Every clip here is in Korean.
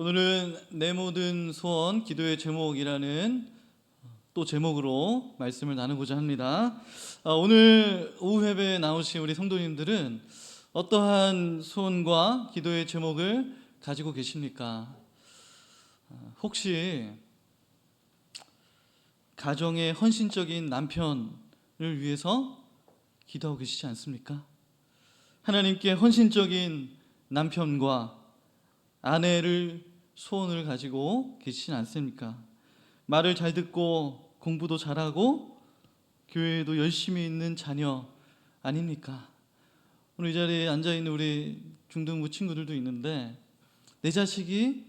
오늘은 내 모든 소원 기도의 제목이라는 또 제목으로 말씀을 나누고자 합니다. 오늘 오후 예배에 나오신 우리 성도님들은 어떠한 소원과 기도의 제목을 가지고 계십니까? 혹시 가정의 헌신적인 남편을 위해서 기도하고 계시지 않습니까? 하나님께 헌신적인 남편과 아내를 소원을 가지고 계시진 않습니까? 말을 잘 듣고 공부도 잘하고 교회에도 열심히 있는 자녀 아닙니까? 오늘 이 자리에 앉아있는 우리 중등부 친구들도 있는데 내 자식이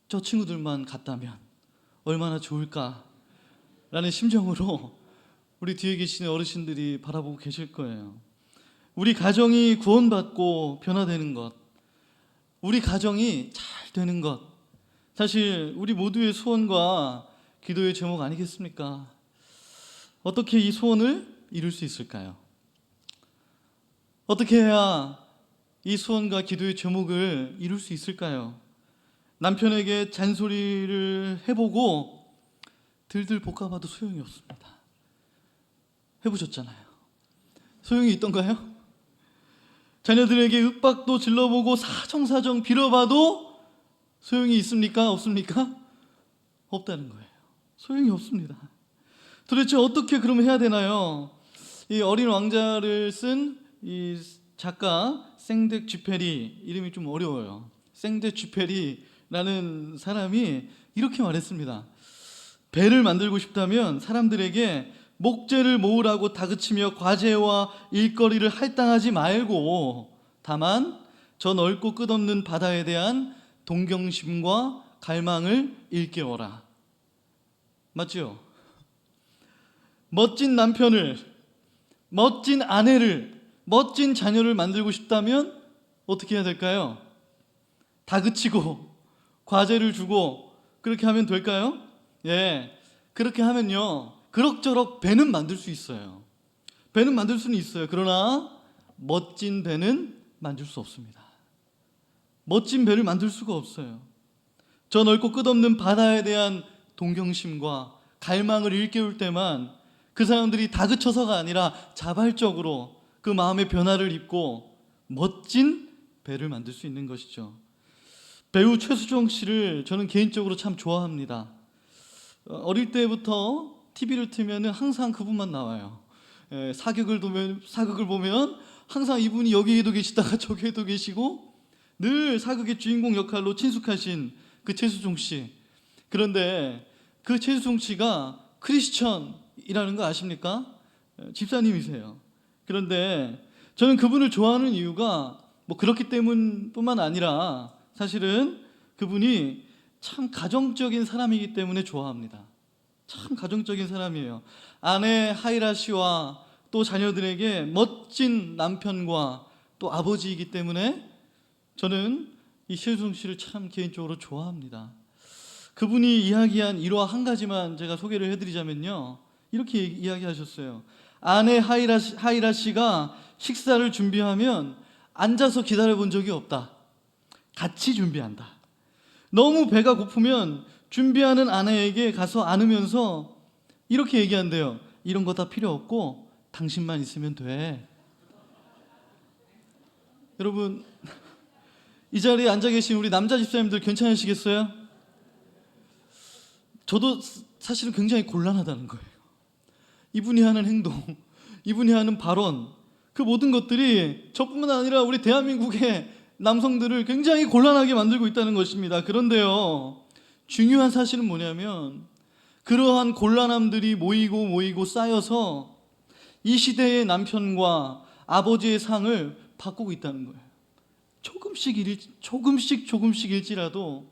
저 친구들만 같다면 얼마나 좋을까 라는 심정으로 우리 뒤에 계시는 어르신들이 바라보고 계실 거예요. 우리 가정이 구원받고 변화되는 것, 우리 가정이 잘 되는 것, 사실 우리 모두의 소원과 기도의 제목 아니겠습니까? 어떻게 이 소원을 이룰 수 있을까요? 어떻게 해야 이 소원과 기도의 제목을 이룰 수 있을까요? 남편에게 잔소리를 해보고 들들 볶아봐도 소용이 없습니다. 해보셨잖아요. 소용이 있던가요? 자녀들에게 윽박도 질러보고 사정사정 빌어봐도 소용이 있습니까? 없습니까? 없다는 거예요. 소용이 없습니다. 도대체 어떻게 그러면 해야 되나요? 이 어린 왕자를 쓴 이 작가 생덱쥐페리, 이름이 좀 어려워요. 생덱쥐페리라는 사람이 이렇게 말했습니다. 배를 만들고 싶다면 사람들에게 목재를 모으라고 다그치며 과제와 일거리를 할당하지 말고 다만 저 넓고 끝없는 바다에 대한 동경심과 갈망을 일깨워라. 맞죠? 멋진 남편을, 멋진 아내를, 멋진 자녀를 만들고 싶다면 어떻게 해야 될까요? 다그치고 과제를 주고 그렇게 하면 될까요? 예, 그렇게 하면요 그럭저럭 배는 만들 수 있어요. 배는 만들 수는 있어요. 그러나 멋진 배는 만들 수 없습니다. 멋진 배를 만들 수가 없어요. 저 넓고 끝없는 바다에 대한 동경심과 갈망을 일깨울 때만 그 사람들이 다그쳐서가 아니라 자발적으로 그 마음의 변화를 입고 멋진 배를 만들 수 있는 것이죠. 배우 최수종 씨를 저는 개인적으로 참 좋아합니다. 어릴 때부터 TV를 틀면 항상 그분만 나와요. 사극을 보면 항상 이분이 여기에도 계시다가 저기에도 계시고 늘 사극의 주인공 역할로 친숙하신 그 최수종 씨. 그런데 그 최수종 씨가 크리스천이라는 거 아십니까? 집사님이세요. 그런데 저는 그분을 좋아하는 이유가 뭐 그렇기 때문뿐만 아니라 사실은 그분이 참 가정적인 사람이기 때문에 좋아합니다. 참 가정적인 사람이에요. 아내 하이라 씨와 또 자녀들에게 멋진 남편과 또 아버지이기 때문에 저는 이 최수종 씨를 참 개인적으로 좋아합니다. 그분이 이야기한 일화 한 가지만 제가 소개를 해드리자면요, 이렇게 이야기하셨어요. 아내 하이라 씨가 식사를 준비하면 앉아서 기다려본 적이 없다. 같이 준비한다. 너무 배가 고프면 준비하는 아내에게 가서 안으면서 이렇게 얘기한대요. 이런 거 다 필요 없고 당신만 있으면 돼. 여러분, 이 자리에 앉아 계신 우리 남자 집사님들 괜찮으시겠어요? 저도 사실은 굉장히 곤란하다는 거예요. 이분이 하는 행동, 이분이 하는 발언, 그 모든 것들이 저뿐만 아니라 우리 대한민국의 남성들을 굉장히 곤란하게 만들고 있다는 것입니다. 그런데요, 중요한 사실은 뭐냐면 그러한 곤란함들이 모이고 쌓여서 이 시대의 남편과 아버지의 상을 바꾸고 있다는 거예요. 조금씩일지라도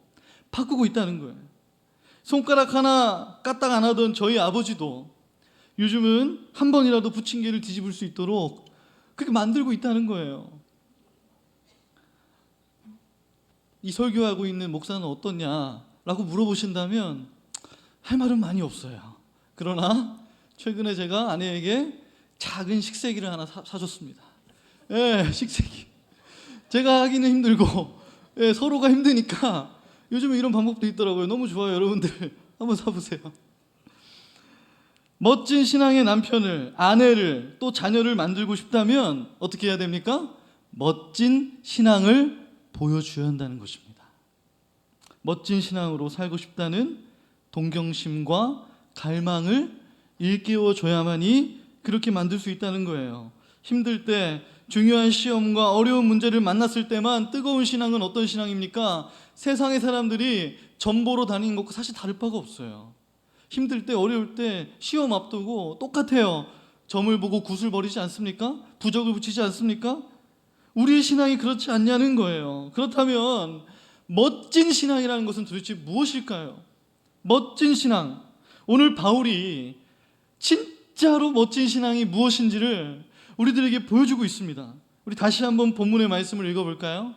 바꾸고 있다는 거예요. 손가락 하나 까딱 안 하던 저희 아버지도 요즘은 한 번이라도 부침개를 뒤집을 수 있도록 그렇게 만들고 있다는 거예요. 이 설교하고 있는 목사는 어떻냐라고 물어보신다면 할 말은 많이 없어요. 그러나 최근에 제가 아내에게 작은 식세기를 하나 사줬습니다. 식세기. 제가 하기는 힘들고 서로가 힘드니까 요즘에 이런 방법도 있더라고요. 너무 좋아요. 여러분들 한번 사보세요. 멋진 신앙의 남편을, 아내를, 또 자녀를 만들고 싶다면 어떻게 해야 됩니까? 멋진 신앙을 보여줘야 한다는 것입니다. 멋진 신앙으로 살고 싶다는 동경심과 갈망을 일깨워줘야만이 그렇게 만들 수 있다는 거예요. 힘들 때, 중요한 시험과 어려운 문제를 만났을 때만 뜨거운 신앙은 어떤 신앙입니까? 세상의 사람들이 전보로 다니는 것과 사실 다를 바가 없어요. 힘들 때, 어려울 때, 시험 앞두고 똑같아요. 점을 보고 굿을 버리지 않습니까? 부적을 붙이지 않습니까? 우리의 신앙이 그렇지 않냐는 거예요. 그렇다면 멋진 신앙이라는 것은 도대체 무엇일까요? 멋진 신앙. 오늘 바울이 진짜로 멋진 신앙이 무엇인지를 우리들에게 보여주고 있습니다. 우리 다시 한번 본문의 말씀을 읽어볼까요?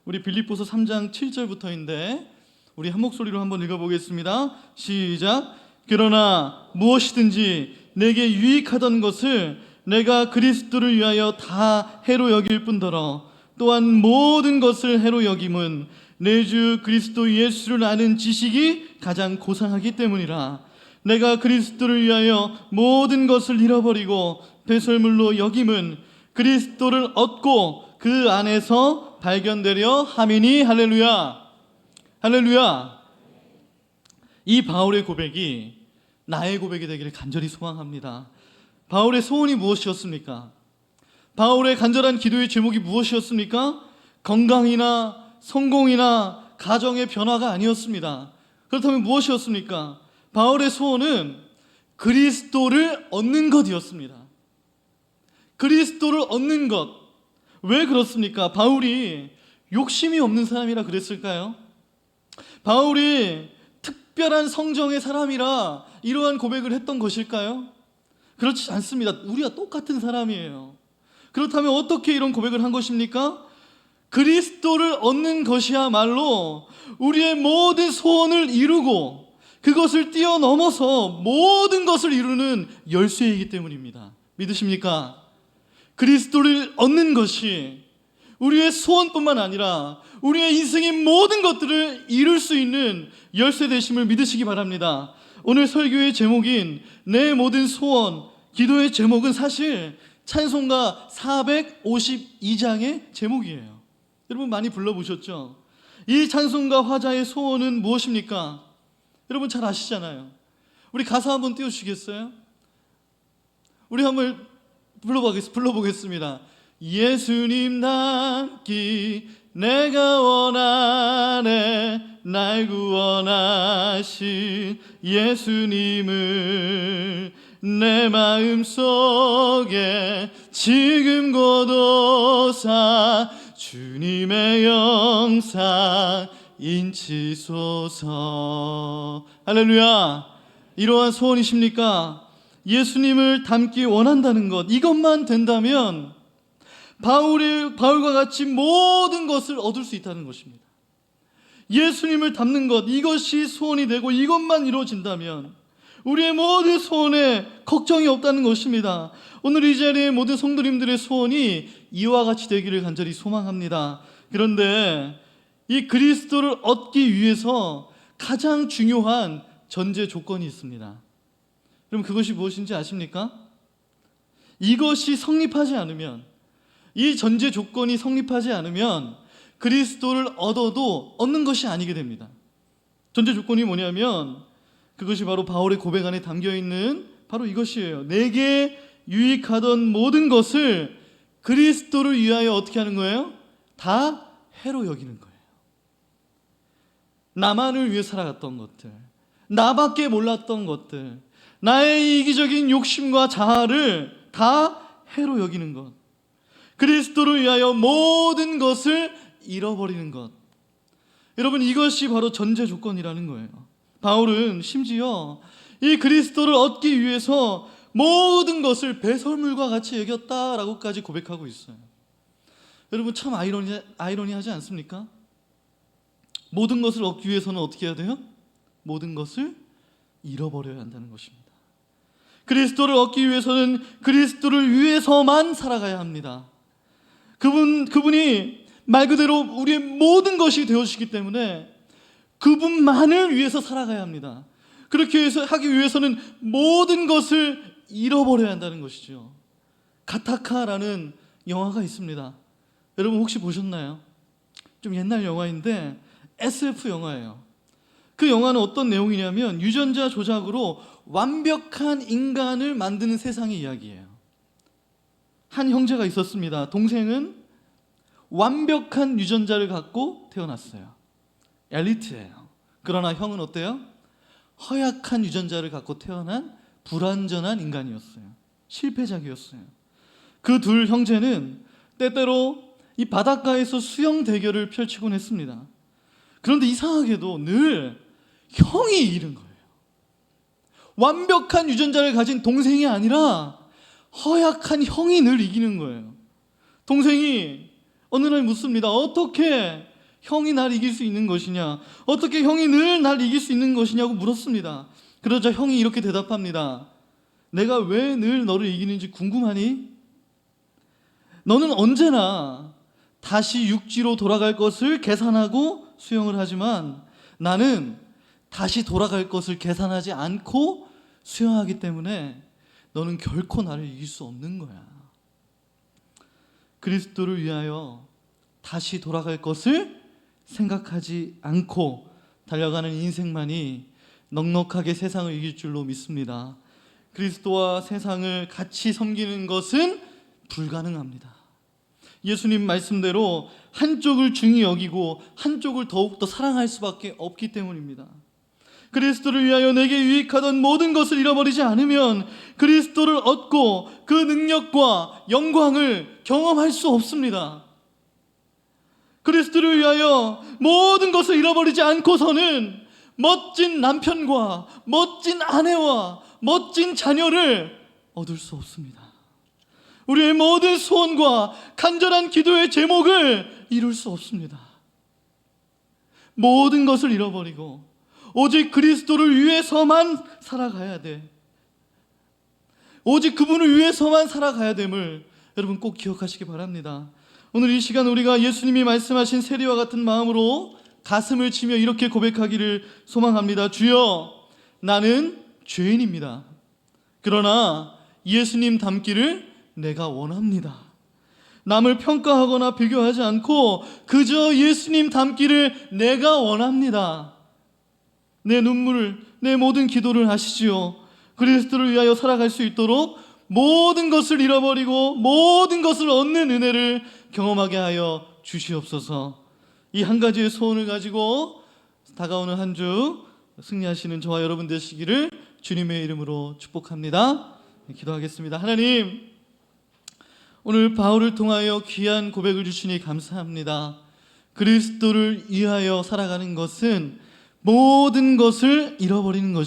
우리 빌립보서 3장 7절부터인데 우리 한 목소리로 한번 읽어보겠습니다. 시작. 그러나 무엇이든지 내게 유익하던 것을 내가 그리스도를 위하여 다 해로 여길 뿐더러 또한 모든 것을 해로 여김은 내 주 그리스도 예수를 아는 지식이 가장 고상하기 때문이라. 내가 그리스도를 위하여 모든 것을 잃어버리고 배설물로 여김은 그리스도를 얻고 그 안에서 발견되려 함이니. 할렐루야. 할렐루야. 이 바울의 고백이 나의 고백이 되기를 간절히 소망합니다. 바울의 소원이 무엇이었습니까? 바울의 간절한 기도의 제목이 무엇이었습니까? 건강이나 성공이나 가정의 변화가 아니었습니다. 그렇다면 무엇이었습니까? 바울의 소원은 그리스도를 얻는 것이었습니다. 그리스도를 얻는 것. 왜 그렇습니까? 바울이 욕심이 없는 사람이라 그랬을까요? 바울이 특별한 성정의 사람이라 이러한 고백을 했던 것일까요? 그렇지 않습니다. 우리가 똑같은 사람이에요. 그렇다면 어떻게 이런 고백을 한 것입니까? 그리스도를 얻는 것이야말로 우리의 모든 소원을 이루고 그것을 뛰어넘어서 모든 것을 이루는 열쇠이기 때문입니다. 믿으십니까? 그리스도를 얻는 것이 우리의 소원뿐만 아니라 우리의 인생의 모든 것들을 이룰 수 있는 열쇠 되심을 믿으시기 바랍니다. 오늘 설교의 제목인 내 모든 소원, 기도의 제목은 사실 찬송가 452장의 제목이에요. 여러분 많이 불러보셨죠? 이 찬송가 화자의 소원은 무엇입니까? 여러분 잘 아시잖아요. 우리 가사 한번 띄워주시겠어요? 우리 한번 불러보겠습니다. 예수님 닮기 내가 원하네. 날 구원하신 예수님을 내 마음속에 지금 거둬사 주님의 영상 인치소서. 할렐루야. 이러한 소원이십니까? 예수님을 닮기 원한다는 것, 이것만 된다면 바울과 같이 모든 것을 얻을 수 있다는 것입니다. 예수님을 닮는 것, 이것이 소원이 되고 이것만 이루어진다면 우리의 모든 소원에 걱정이 없다는 것입니다. 오늘 이 자리에 모든 성도님들의 소원이 이와 같이 되기를 간절히 소망합니다. 그런데 이 그리스도를 얻기 위해서 가장 중요한 전제 조건이 있습니다. 그럼 그것이 무엇인지 아십니까? 이것이 성립하지 않으면, 이 전제 조건이 성립하지 않으면 그리스도를 얻어도 얻는 것이 아니게 됩니다. 전제 조건이 뭐냐면 그것이 바로 바울의 고백 안에 담겨있는 바로 이것이에요. 내게 유익하던 모든 것을 그리스도를 위하여 어떻게 하는 거예요? 다 해로 여기는 거예요. 나만을 위해 살아갔던 것들, 나밖에 몰랐던 것들, 나의 이기적인 욕심과 자아를 다 해로 여기는 것, 그리스도를 위하여 모든 것을 잃어버리는 것. 여러분, 이것이 바로 전제 조건이라는 거예요. 바울은 심지어 이 그리스도를 얻기 위해서 모든 것을 배설물과 같이 여겼다라고까지 고백하고 있어요. 여러분 참 아이러니하지 않습니까? 모든 것을 얻기 위해서는 어떻게 해야 돼요? 모든 것을 잃어버려야 한다는 것입니다. 그리스도를 얻기 위해서는 그리스도를 위해서만 살아가야 합니다. 그분이 말 그대로 우리의 모든 것이 되어주시기 때문에 그분만을 위해서 살아가야 합니다. 그렇게 해서 하기 위해서는 모든 것을 잃어버려야 한다는 것이죠. 가타카라는 영화가 있습니다. 여러분 혹시 보셨나요? 좀 옛날 영화인데 SF 영화예요. 그 영화는 어떤 내용이냐면 유전자 조작으로 완벽한 인간을 만드는 세상의 이야기예요. 한 형제가 있었습니다. 동생은 완벽한 유전자를 갖고 태어났어요. 엘리트예요. 그러나 형은 어때요? 허약한 유전자를 갖고 태어난 불완전한 인간이었어요. 실패작이었어요. 그 둘 형제는 때때로 이 바닷가에서 수영 대결을 펼치곤 했습니다. 그런데 이상하게도 늘 형이 이기는 거예요. 완벽한 유전자를 가진 동생이 아니라 허약한 형이 늘 이기는 거예요. 동생이 어느 날 묻습니다. 어떻게 형이 날 이길 수 있는 것이냐? 어떻게 형이 늘 날 이길 수 있는 것이냐고 물었습니다. 그러자 형이 이렇게 대답합니다. 내가 왜 늘 너를 이기는지 궁금하니? 너는 언제나 다시 육지로 돌아갈 것을 계산하고 수영을 하지만 나는 다시 돌아갈 것을 계산하지 않고 수영하기 때문에 너는 결코 나를 이길 수 없는 거야. 그리스도를 위하여 다시 돌아갈 것을 생각하지 않고 달려가는 인생만이 넉넉하게 세상을 이길 줄로 믿습니다. 그리스도와 세상을 같이 섬기는 것은 불가능합니다. 예수님 말씀대로 한쪽을 중히 여기고 한쪽을 더욱더 사랑할 수밖에 없기 때문입니다. 그리스도를 위하여 내게 유익하던 모든 것을 잃어버리지 않으면 그리스도를 얻고 그 능력과 영광을 경험할 수 없습니다. 그리스도를 위하여 모든 것을 잃어버리지 않고서는 멋진 남편과 멋진 아내와 멋진 자녀를 얻을 수 없습니다. 우리의 모든 소원과 간절한 기도의 제목을 이룰 수 없습니다. 모든 것을 잃어버리고 오직 그리스도를 위해서만 살아가야 돼. 오직 그분을 위해서만 살아가야 됨을 여러분 꼭 기억하시기 바랍니다. 오늘 이 시간 우리가 예수님이 말씀하신 세리와 같은 마음으로 가슴을 치며 이렇게 고백하기를 소망합니다. 주여, 나는 죄인입니다. 그러나 예수님 닮기를 내가 원합니다. 남을 평가하거나 비교하지 않고 그저 예수님 닮기를 내가 원합니다. 내 눈물을, 내 모든 기도를 하시지요. 그리스도를 위하여 살아갈 수 있도록 모든 것을 잃어버리고 모든 것을 얻는 은혜를 경험하게 하여 주시옵소서. 이 한 가지의 소원을 가지고 다가오는 한 주 승리하시는 저와 여러분 되시기를 주님의 이름으로 축복합니다. 기도하겠습니다. 하나님, 오늘 바울을 통하여 귀한 고백을 주시니 감사합니다. 그리스도를 위하여 살아가는 것은 모든 것을 잃어버리는 것입니다.